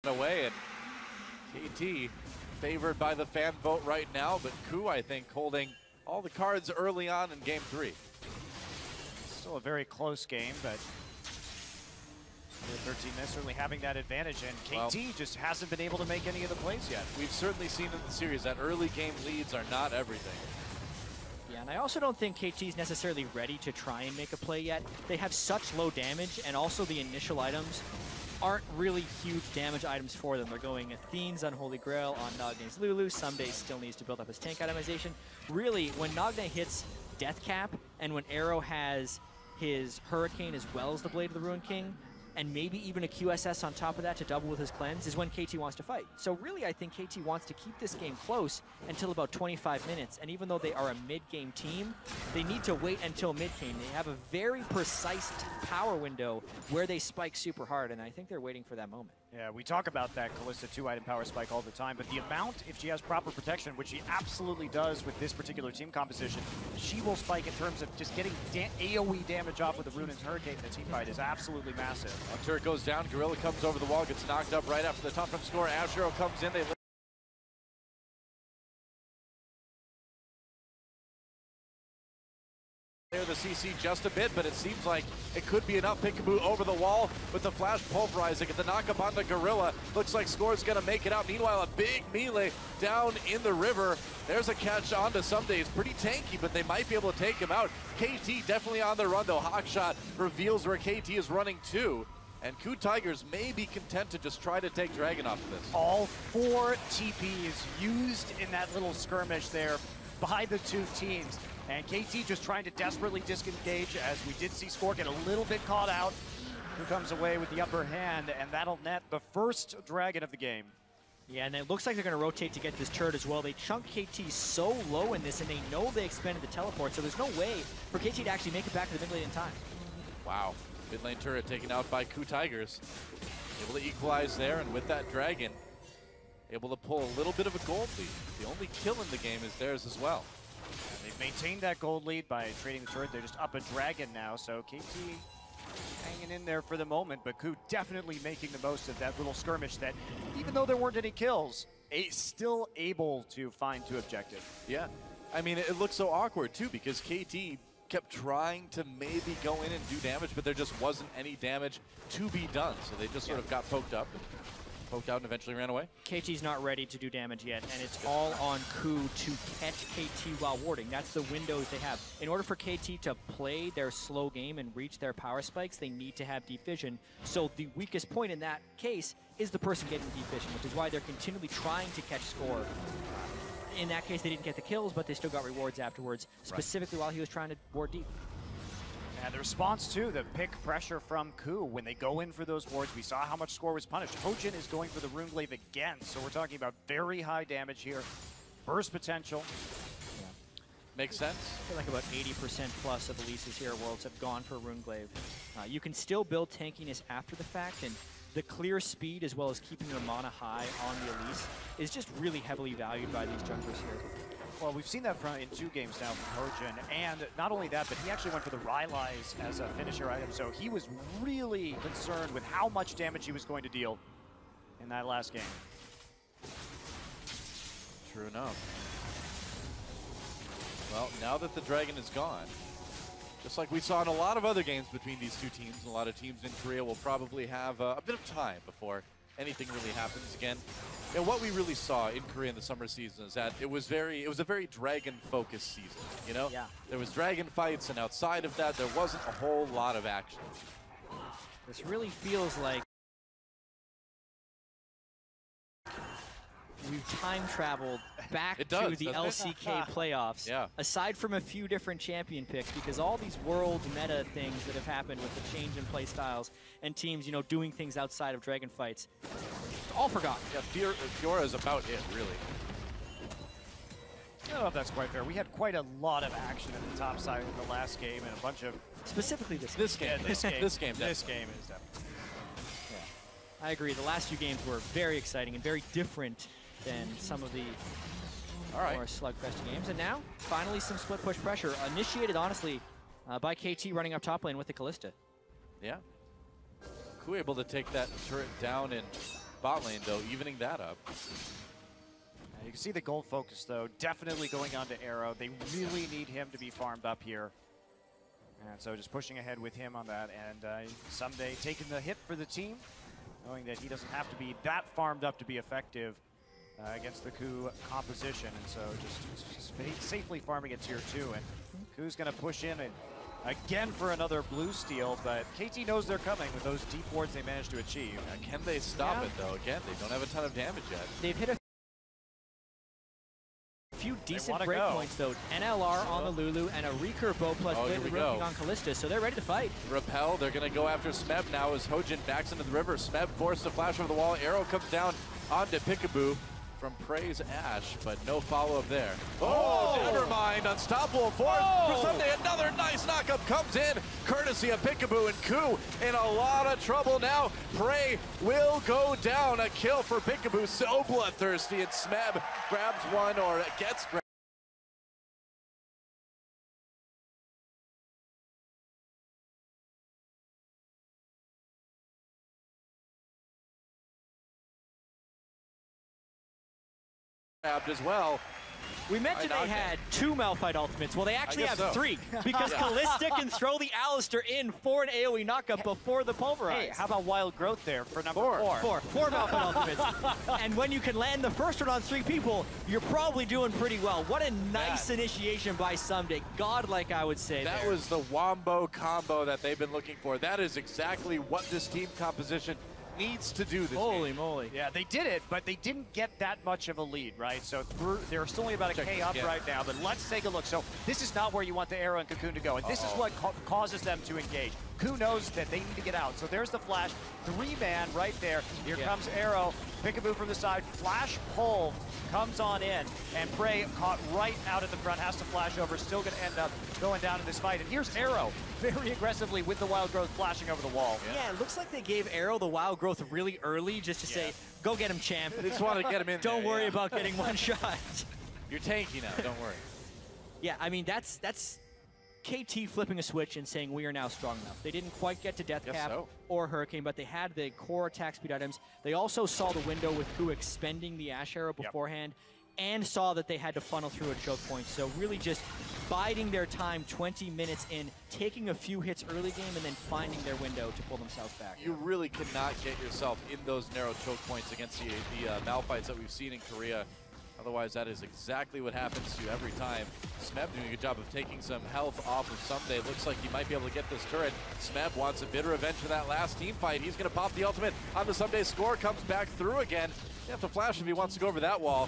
away, and KT favored by the fan vote right now, but Ku, I think, holding all the cards early on in game 3. Still a very close game, but 13 minutes certainly having that advantage, and KT just hasn't been able to make any of the plays yet. We've certainly seen in the series that early game leads are not everything. Yeah, and I also don't think KT's necessarily ready to try and make a play yet. They have such low damage, and also the initial items aren't really huge damage items for them. They're going Athene's Unholy Grail on Nogne's Lulu. Someday still needs to build up his tank itemization. Really, when Nogne hits Death Cap, and when Arrow has his Hurricane as well as the Blade of the Ruined King, and maybe even a QSS on top of that to double with his cleanse, is when KT wants to fight. So really, I think KT wants to keep this game close until about 25 minutes. And even though they are a mid-game team, they need to wait until mid-game. They have a very precise power window where they spike super hard, and I think they're waiting for that moment. Yeah, we talk about that Kalista 2-item power spike all the time, but the amount, if she has proper protection, which she absolutely does with this particular team composition, she will spike in terms of just getting AoE damage off with the Ruin's Hurricane in the team fight is absolutely massive. Turret goes down, Gorilla comes over the wall, gets knocked up right after the top from score. Ashero comes in, they clear the CC just a bit, but it seems like it could be enough. Peekaboo over the wall with the flash pulverizing. Get the knock-up onto Gorilla. Looks like Score's gonna make it out. Meanwhile, a big melee down in the river. There's a catch onto Someday. It's pretty tanky, but they might be able to take him out. KT definitely on the run, though. Hawkshot reveals where KT is running to. And Ku Tigers may be content to just try to take Dragon off of this. All 4 TPs used in that little skirmish there by the two teams. And KT just trying to desperately disengage, as we did see Score get a little bit caught out. Who comes away with the upper hand, and that'll net the first Dragon of the game. Yeah, and it looks like they're going to rotate to get this turret as well. They chunk KT so low in this, and they know they expended the teleport, so there's no way for KT to actually make it back to the mid lane in time. Wow. Mid lane turret taken out by Ku Tigers. Able to equalize there, and with that Dragon, able to pull a little bit of a gold lead. The only kill in the game is theirs as well. And they've maintained that gold lead by trading the turret. They're just up a Dragon now, so KT hanging in there for the moment, but Ku definitely making the most of that little skirmish that, even though there weren't any kills, still able to find 2 objectives. Yeah, I mean, it looks so awkward too, because KT kept trying to maybe go in and do damage, but there just wasn't any damage to be done. So they just sort of got poked up, and poked out, and eventually ran away. KT's not ready to do damage yet, and it's all on Ku to catch KT while warding. That's the windows they have. In order for KT to play their slow game and reach their power spikes, they need to have deep vision. So the weakest point in that case is the person getting deep vision, which is why they're continually trying to catch Score. In that case, they didn't get the kills, but they still got rewards afterwards, specifically while he was trying to ward deep. And the response to the pick pressure from Ku when they go in for those wards, we saw how much Score was punished. Hojin is going for the Runeglaive again, so we're talking about very high damage here. Burst potential. Yeah. Makes sense. I feel like about 80% plus of Elise's Hero Worlds have gone for Runeglaive. You can still build tankiness after the fact, and the clear speed as well as keeping your mana high on the Elise is just really heavily valued by these junglers here. Well, we've seen that in 2 games now from Hojin, and not only that, but he actually went for the Rylai's as a finisher item, so he was really concerned with how much damage he was going to deal in that last game. True enough. Well, now that the Dragon is gone, just like we saw in a lot of other games between these two teams, a lot of teams in Korea will probably have a bit of time before anything really happens again. And what we really saw in Korea in the summer season is that it was a very Dragon-focused season, you know? Yeah. There was Dragon fights, and outside of that, there wasn't a whole lot of action. This really feels like we've time traveled back to the LCK playoffs. Yeah. Aside from a few different champion picks, because all these world meta things that have happened with the change in play styles and teams, you know, doing things outside of Dragon fights, all forgotten. Yeah, Fiora is about it, really. I don't know if that's quite fair. We had quite a lot of action at the top side in the last game, and a bunch of... Specifically this game. Yeah, this game. This game is definitely... Yeah. I agree. The last few games were very exciting and very different than some of the more slugfest games. And now, finally, some split push pressure. Initiated, honestly, by KT running up top lane with the Kalista. Yeah. Ku able to take that turret down and bot lane, though, evening that up. You can see the gold focus, though, definitely going on to Arrow. They really need him to be farmed up here. And so just pushing ahead with him on that. And someday taking the hit for the team, knowing that he doesn't have to be that farmed up to be effective against the Coup composition. And so just safely farming at tier 2. And Cou's going to push in and again for another blue steal, but KT knows they're coming with those deep wards they managed to achieve. Can they stop it, though? Again, they don't have a ton of damage yet. They've hit a few decent breakpoints, though. NLR on the Lulu and a recurve bow plus working on Kalista, so they're ready to fight. Repel, they're going to go after Smeb now as Hojin backs into the river. Smeb forced to flash over the wall. Arrow comes down onto Peekaboo from Prey's Ash, but no follow-up there. Oh, never mind. Unstoppable force for Sunday. Another nice knockup comes in, courtesy of Peekaboo, and Coup in a lot of trouble now. Prey will go down. A kill for Peekaboo. So bloodthirsty, and Smeb grabs one, or gets grabbed. As well. We mentioned they had 2 Malphite ultimates. Well, they actually have 3, because Kalista can throw the Alistair in for an AoE knockup before the pulverize. Hey, how about Wild Growth there for number 4? 4 Malphite ultimates. And when you can land the first one on 3 people, you're probably doing pretty well. What a nice initiation by Someday. Godlike, I would say. That was the Wombo combo that they've been looking for. That is exactly what this team composition needs to do this Holy game. moly. Yeah, they did it, but they didn't get that much of a lead, right? So they're still only about a K up right now, but let's take a look. So this is not where you want the Arrow and Cocoon to go, and this is what causes them to engage. Coup knows that they need to get out. So there's the flash, 3-man right there. Here comes Arrow, Peekaboo from the side, flash pull comes on in, and Prey caught right out at the front, has to flash over, still gonna end up going down in this fight. And here's Arrow, very aggressively with the Wild Growth flashing over the wall. Yeah, it looks like they gave Arrow the Wild Growth really early just to say, go get him, champ. They just wanted to get him in Don't worry about getting one shot. You're tanky now, don't worry. Yeah, I mean, that's KT flipping a switch and saying we are now strong enough. They didn't quite get to Death Cap or Hurricane, but they had the core attack speed items. They also saw the window with Coup expending the Ash Arrow beforehand and saw that they had to funnel through a choke point. So really just biding their time 20 minutes in, taking a few hits early game, and then finding their window to pull themselves back. You really cannot get yourself in those narrow choke points against the Malphites that we've seen in Korea. Otherwise, that is exactly what happens to you every time. Smeb doing a good job of taking some health off of Someday. Looks like he might be able to get this turret. Smeb wants a bit of revenge for that last team fight. He's going to pop the ultimate on the Someday score. Comes back through again. You have to flash if he wants to go over that wall.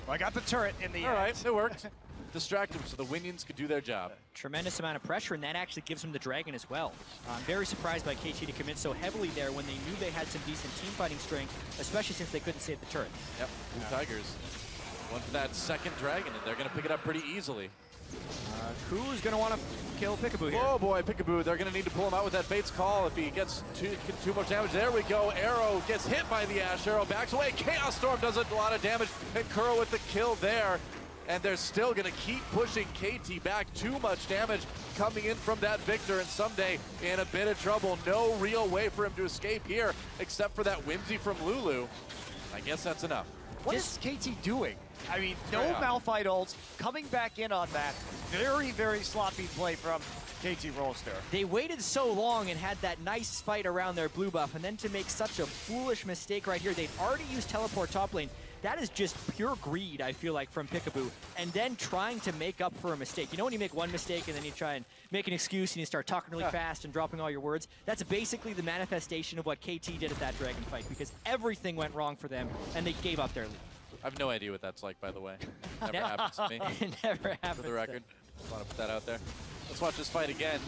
Well, I got the turret in the end. All right, it worked. Distract him so the Winions could do their job. Tremendous amount of pressure, and that actually gives them the Dragon as well. I'm very surprised by KT to commit so heavily there when they knew they had some decent team fighting strength, especially since they couldn't save the turret. Yep, Blue Tigers. One for that second Dragon, and they're going to pick it up pretty easily. Who's going to want to kill Peekaboo here? Oh boy, Peekaboo. They're going to need to pull him out with that Fate's Call if he gets too much damage. There we go. Arrow gets hit by the Ash Arrow, backs away. Chaos Storm does a lot of damage, and Kuro with the kill there. And they're still going to keep pushing KT back. Too much damage coming in from that Victor, and Someday in a bit of trouble. No real way for him to escape here, except for that Whimsy from Lulu. I guess that's enough. What is KT doing? I mean, no Malphite ults, coming back in on that. Very, very sloppy play from KT Rolster. They waited so long and had that nice fight around their blue buff, and then to make such a foolish mistake right here, they've already used teleport top lane. That is just pure greed, I feel like, from Peekaboo, and then trying to make up for a mistake. You know when you make one mistake and then you try and make an excuse and you start talking really fast and dropping all your words? That's basically the manifestation of what KT did at that Dragon fight, because everything went wrong for them and they gave up their lead. I have no idea what that's like, by the way. Never happens to me. It never happens. For the record, just want to put that out there. Let's watch this fight again.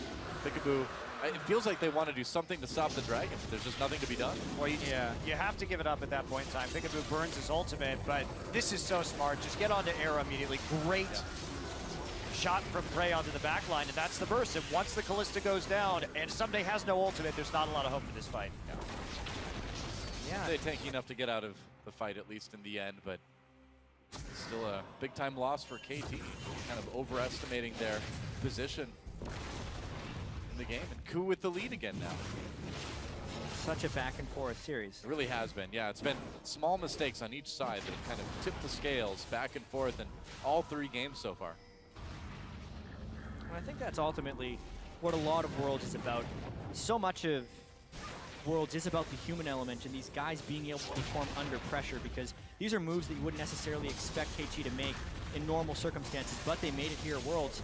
Peekaboo. It feels like they want to do something to stop the Dragon. There's just nothing to be done. Well, you have to give it up at that point in time. Peekaboo burns his ultimate, but this is so smart. Just get onto Arrow immediately. Great shot from Prey onto the back line, and that's the burst. And once the Kalista goes down, and Someday has no ultimate, there's not a lot of hope for this fight. Yeah. They tanky enough to get out of the fight, at least in the end, but still a big-time loss for KT. Kind of overestimating their position in the game. And Coup with the lead again now. such a back and forth series. It really has been, yeah. It's been small mistakes on each side that have kind of tipped the scales back and forth in all 3 games so far. And I think that's ultimately what a lot of Worlds is about. So much of Worlds is about the human element and these guys being able to perform under pressure, because these are moves that you wouldn't necessarily expect KT to make in normal circumstances, but they made it here at Worlds.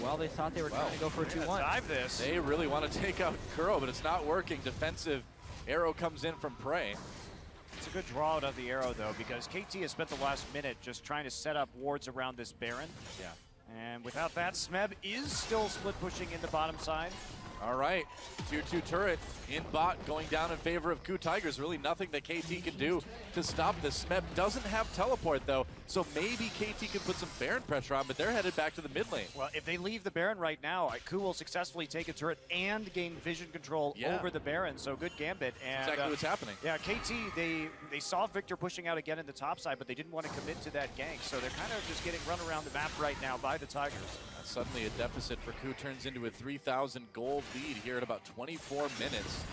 Well, they thought they were trying to go for a 2-1. Dive this. They really want to take out Kuro, but it's not working. Defensive arrow comes in from Prey. It's a good draw out of the arrow, though, because KT has spent the last minute just trying to set up wards around this Baron. Yeah. And without that, Smeb is still split pushing in the bottom side. All right, tier 2 turret in bot going down in favor of Ku Tigers. Really nothing that KT can do to stop this. Smeb doesn't have teleport though, so maybe KT can put some Baron pressure on, but they're headed back to the mid lane. Well, if they leave the Baron right now, Ku will successfully take a turret and gain vision control over the Baron, so good gambit. And exactly what's happening. Yeah, KT, they saw Victor pushing out again in the top side, but they didn't want to commit to that gank, so they're kind of just getting run around the map right now by the Tigers. Suddenly a deficit for Ku turns into a 3,000 gold lead here at about 24 minutes.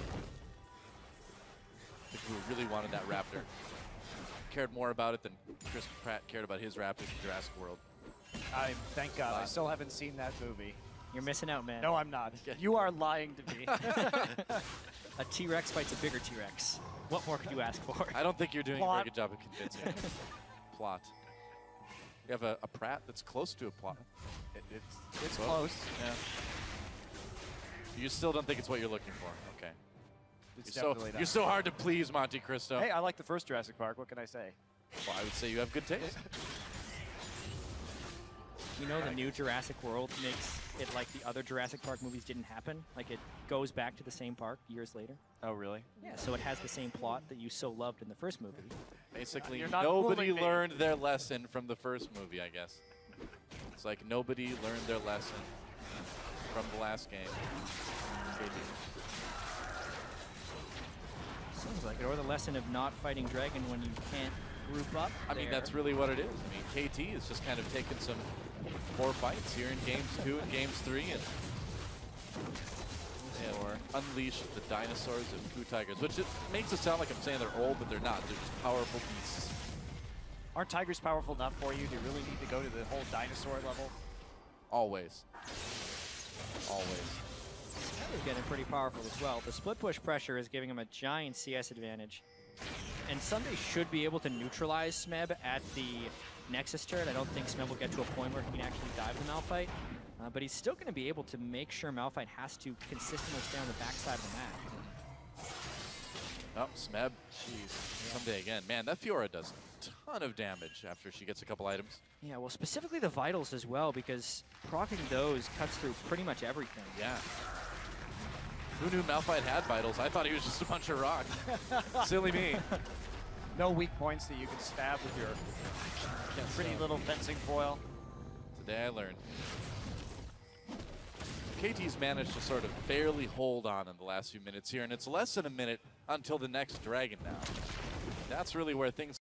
I think Ku really wanted that Raptor. Cared more about it than Chris Pratt cared about his Raptors in Jurassic World. Thank God, I still haven't seen that movie. You're missing out, man. No, I'm not. You are lying to me. A T-Rex fights a bigger T-Rex. What more could you ask for? I don't think you're doing Plot. a very good job of convincing. Plot. You have a Pratt that's close to a plot. It's close. Yeah. You still don't think it's what you're looking for. Okay. It's You're definitely not. you're so hard to please, Monte Cristo. Hey, I like the first Jurassic Park. What can I say? Well, I would say you have good taste. You know, the new Jurassic World makes it like the other Jurassic Park movies didn't happen. Like it goes back to the same park years later. Oh, really? Yeah, so it has the same plot that you so loved in the first movie. Basically, You're not nobody fooling me. learned their lesson from the first movie, I guess. It's like nobody learned their lesson from the last game. Seems like it, or the lesson of not fighting Dragon when you can't group up. I mean, that's really what it is. I mean, KT is just kind of taking some 4 fights here in games 2 and games 3 and unleash the dinosaurs of Ku Tigers, which it makes it sound like I'm saying they're old, but they're not. They're just powerful beasts. Aren't tigers powerful enough for you? Do you really need to go to the whole dinosaur level? Always. Always. He's getting pretty powerful as well. The split push pressure is giving him a giant CS advantage. And Sunday should be able to neutralize Smeb at the Nexus turret. I don't think Smeb will get to a point where he can actually dive the Malphite. But he's still going to be able to make sure Malphite has to consistently stay on the backside of the map. Oh, Smeb. Jeez. Someday again. Man, that Fiora does a ton of damage after she gets a couple items. Yeah, well, specifically the Vitals as well, because proccing those cuts through pretty much everything. Yeah. Who knew Malphite had vitals? I thought he was just a bunch of rock. Silly me. No weak points that you can stab with your pretty little fencing foil. Today I learned. KT's managed to sort of barely hold on in the last few minutes here, and it's less than a minute until the next dragon now. That's really where things